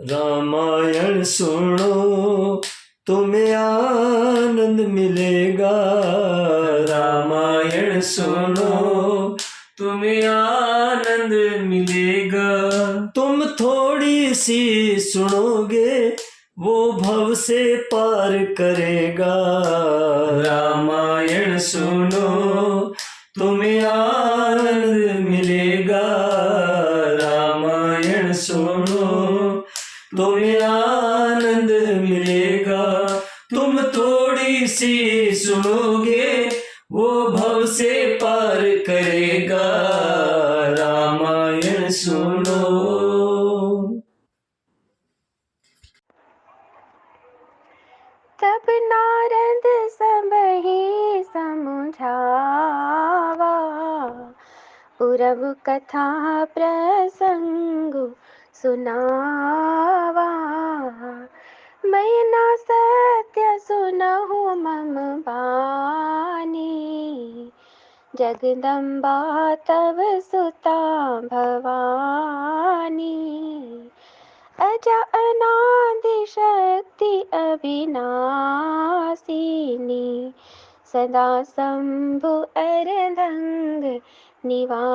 रामायण सुनो तुम्हें आनंद मिलेगा। रामायण सुनो तुम्हें आनंद मिलेगा। तुम थोड़ी सी सुनोगे वो भव से पार करेगा। रामायण सुनो तुम्हें आनंद मिलेगा। रामायण सुनो तुम्हें आनंद मिलेगा। तुम थोड़ी सी सुनोगे वो भव से पार करेगा। रामायण सुनो। तब नारद सबहि समुझावा, पूरब कथा प्रसंग सुनावा। मैं ना सत्य सुनहु मम बानी, जगदम्बा तव सुता भवानी। अजा अनादि शक्ति अविनाशिनी, सदा शंभु अर्धंग निवासिनी।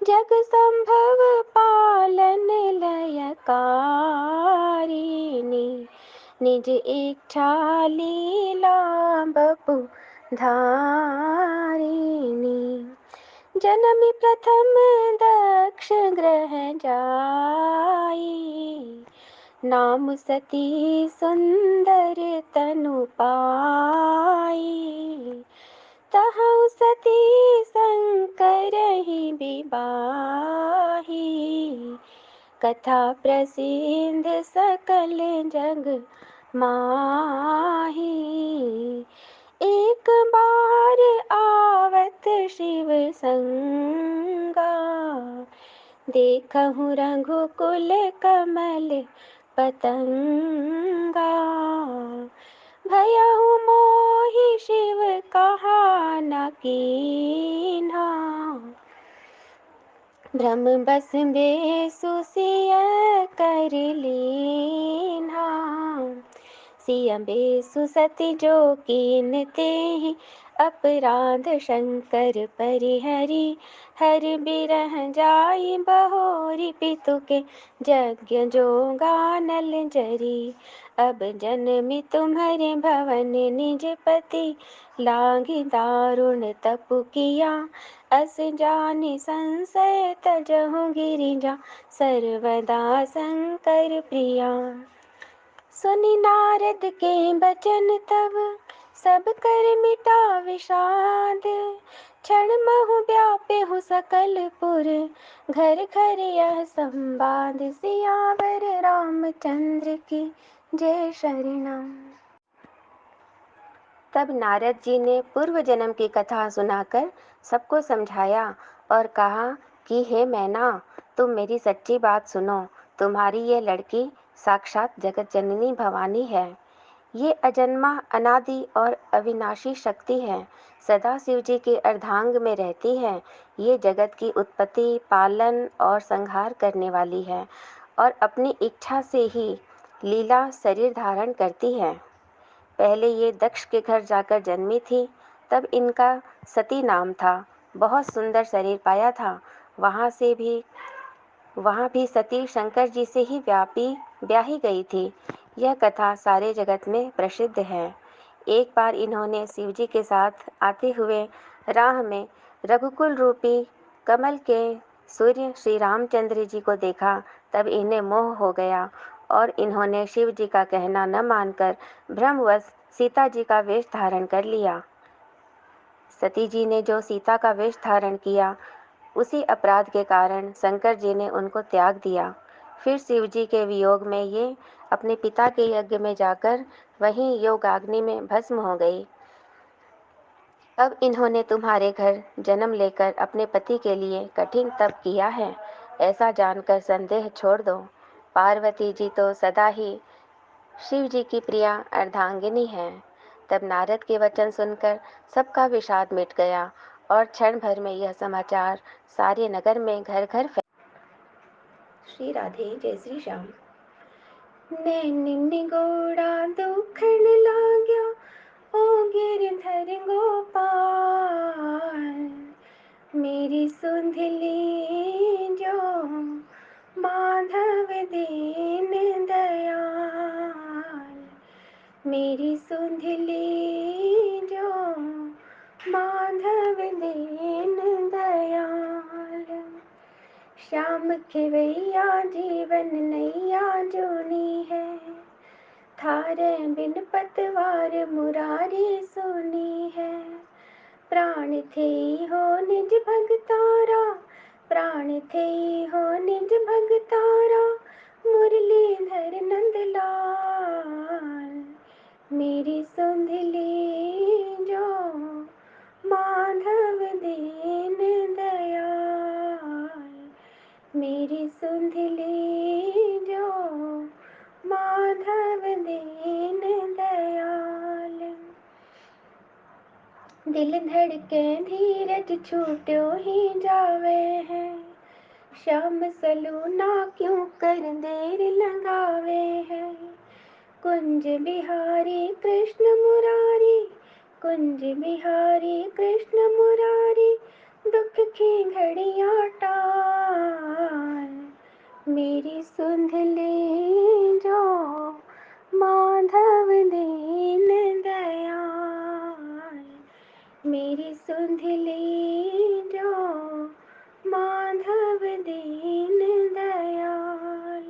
जग संभव पालन लयकारिणी, निज इच्छा लीला बपु धारिणी। जनमी प्रथम दक्ष ग्रह जाई, नाम सती सुंदर तनु पाई। तहु सती शंकर ही विवाही, कथा प्रसिद्ध सकल जग माही। एक बार आवत शिव संगा, देखहु रघुकुल कमल पतंगा। भयहु मोहि शिव कहा न कीन्हा, भ्रम बस बेसु सिय कर लीन्हा। सिय बेसु सति जो कीन तेहि, अपराध शंकर परिहरि। हर बिरह जाई बहोरी, पितु के यज्ञ जो गानल जरी। अब जन्मि तुम्हरे भवन निज पति, लागी दारुण तपु किया। अस जानि संशय तजहु गिरिजा, सर्वदा शंकर प्रिया। सुनि नारद के बचन तब, सब कर मिटा विषाद। क्षण महु व्यापेहु सकल पुर, घर घर यह संवाद। सियावर रामचंद्र की जय शरणम। तब नारद जी ने पूर्व जन्म की कथा सुनाकर सबको समझाया और कहा कि हे मैना, तुम मेरी सच्ची बात सुनो। तुम्हारी ये लड़की साक्षात जगत जननी भवानी है। ये अजन्मा, अनादि और अविनाशी शक्ति है। सदा शिव जी के अर्धांग में रहती है। ये जगत की उत्पत्ति, पालन और संहार करने वाली है और अपनी इच्छा से ही लीला शरीर धारण करती है। पहले ये दक्ष के घर जाकर जन्मी थी, तब इनका सती नाम था। बहुत सुंदर शरीर पाया था। वहाँ भी सती शंकर जी से ही ब्याही गई थी। यह कथा सारे जगत में प्रसिद्ध है। एक बार इन्होंने शिव जी के साथ आते हुए राह में रघुकुल रूपी कमल के सूर्य श्री रामचंद्र जी को देखा। तब इन्हें मोह हो गया और इन्होंने शिव जी का कहना न मानकर भ्रमवश सीता जी का वेश धारण कर लिया। सती जी ने जो सीता का वेश धारण किया, उसी अपराध के कारण शंकर जी ने उनको त्याग दिया। फिर शिव जी के वियोग में ये अपने पिता के यज्ञ में जाकर वहीं योगाग्नि में भस्म हो गई। अब इन्होंने तुम्हारे घर जन्म लेकर अपने पति के लिए कठिन तप किया है, ऐसा जानकर संदेह छोड़ दो। पार्वती जी तो सदा ही शिव जी की प्रिया अर्धांगिनी है। तब नारद के वचन सुनकर सबका विषाद मिट गया और क्षण भर में यह समाचार सारे नगर में घर घर श्री राधे जय श्री श्याम। नैन निगोड़ा दुखण लाग्या ओ गिरधर गोपाल, मेरी सुंधली जो माधव दीन दयाल, मेरी सुंधली जो माधव दीन दयाल। श्याम खेवैया जीवन नैया जोनी है, थारे बिन पतवार मुरारी सोनी है। प्राण थे हो निज भगतारा, प्राण थे हो निज भगतारा, मुरलीधर नंदलाल, मेरी सुंधली जो माधव दीन दयाल, मेरी सुंधली जो माधव दीन दयाल। दिल धड़के धीरज छूट्यो ही जावे है, श्याम सलूना क्यों कर देर लगावे है। कुंज बिहारी कृष्ण मुरारी, कुंज बिहारी कृष्ण मुरारी, दुख की घड़ियाँ टाल, मेरी सुंधली जो माधव दीन दयाल, मेरी सुंधली जो माधव दीन दयाल।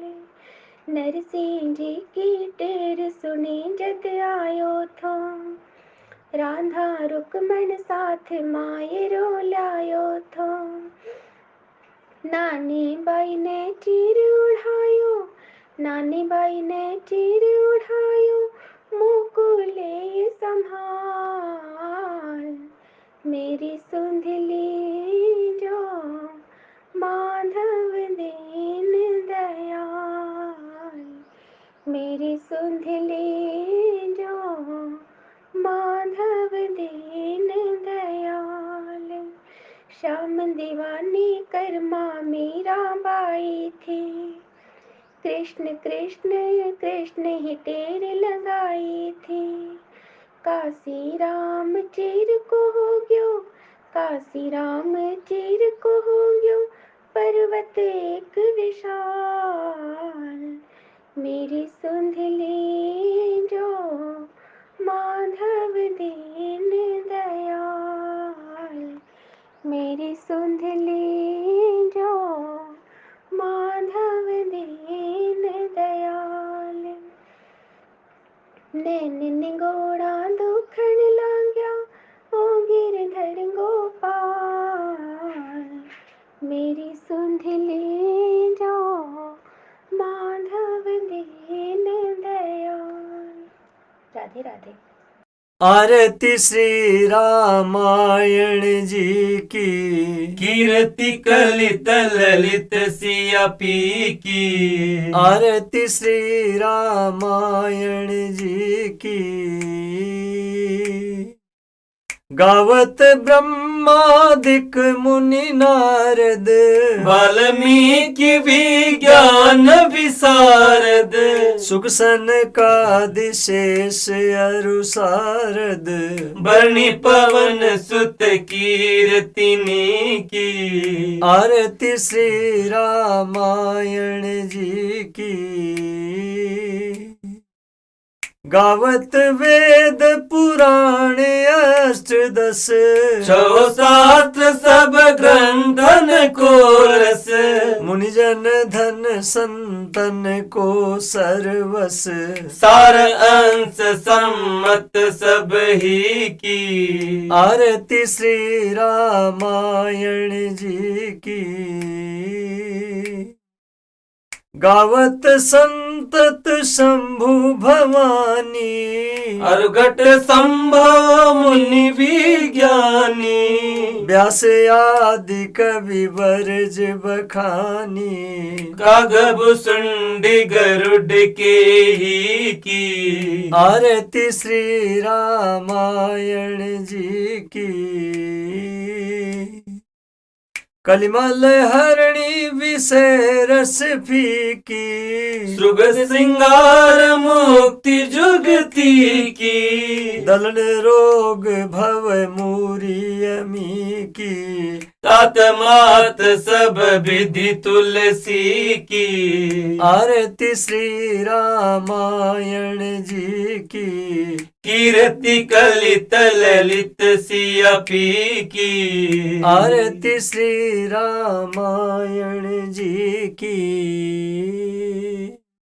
नरसिंह जी की टेर सुनी जद आयो थो, राधा रुकमण साथ माये रो लायो थो। नानी बाई ने चीर उड़ायो, नानी बाई ने चीर उड़ायो, मुकुले संभाल, मेरी सुंधली जो माधव दीन दयाल, मेरी सुंधली जो माधव दीन दयाल। श्याम दीवानी कर्मा मीरा बाई थी, कृष्ण कृष्ण कृष्ण ही टेर लगाई थी। काशी राम चीर को हो गयो, काशी राम चीर को हो गयो, पर्वत एक विशाल, मेरी सुंधली जो माधव दीन दयाल, मेरी सुंधली जो माधव दीन दयाल। नैन निगोड़ा दुखण लाग्या ओ गिरधर गोपाल, मेरी सुंधली जो माधव दीन दयाल। राधे राधे। आरती श्री रामायण जी की, कीर्ति कलित ललित सिया पी की। आरती श्री रामायण जी की, गावत ब्रह्मादिक मुनि नारद, वाल्मीकि विज्ञान विशारद। सुख सनकादिशेष अरु सारद, बरणी पवन सुत कीर्तिनी की। आरती श्री रामायण जी की, गावत वेद पुराण अष्टदश, छो शास्त्र सब ग्रंथन को रस। मुनिजन धन संतन को सर्वस, सार अंश सम्मत सब ही की। आरती श्री रामायण जी की, गावत संतत शंभु भवानी, अरुघट संभव मुनि विज्ञानी। व्यास आदि कवि बरज बखानी, कागब सुंडी गरुड के ही की। आरती श्री रामायण जी की, कलिमल हरणी विषय रस फीकी, श्रुभ सिंगार मुक्ति जुगती की, दलन रोग भव मूरी अमी की, तात मात सब विधि तुलसी की, आरती श्री रामायण जी की, कीर्ति कलित ललित सिया पी की, आरती श्री रामायण जी की।